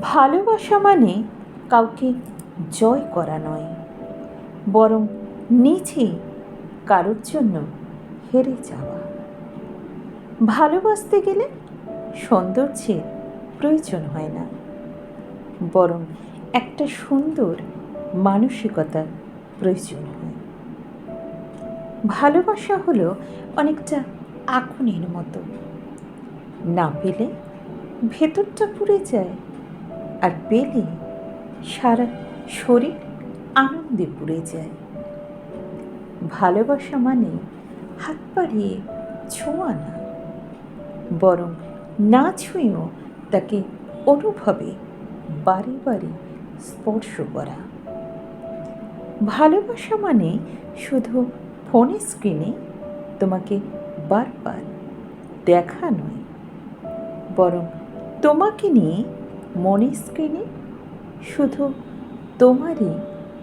ভালোবাসা মানে কাউকে জয় করা নয়, বরং নিজে কারোর জন্য হেরে যাওয়া। ভালোবাসতে গেলে সৌন্দর্যের প্রয়োজন হয় না, বরং একটা সুন্দর মানসিকতার প্রয়োজন হয়। ভালোবাসা হলো অনেকটা আগুনের মতো, না পেলে ভেতরটা পুড়ে যায়, আর পেলে সারা শরীর আনন্দে পুড়ে যায়। ভালোবাসা মানে হাত বাড়িয়ে ছোঁয়া না, বরং না ছুঁয়েও তাকে অনুভবে বারে বারে স্পর্শ করা। ভালোবাসা মানে শুধু ফোনের স্ক্রিনে তোমাকে বারবার দেখা নয়, বরং তোমাকে নিয়ে মনের স্ক্রিনে শুধু তোমারই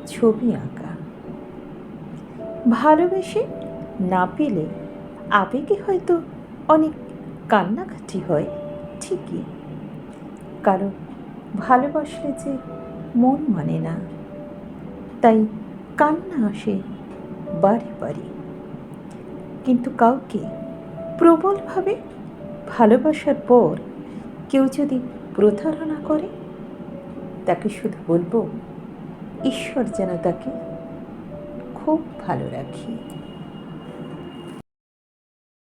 ছবি আঁকা। ভালোবেসে না পেলে আবেগে হয়তো অনেক কান্নাকাটি হয় ঠিকই, কারণ ভালোবাসলে যে মন মানে না, তাই কান্না আসে বারে বারে। কিন্তু কাউকে প্রবলভাবে ভালোবাসার পর কেউ যদি প্রতারণা করে, তাকে শুধু বলবো, ঈশ্বর যেন তাকে খুব ভালো রাখে।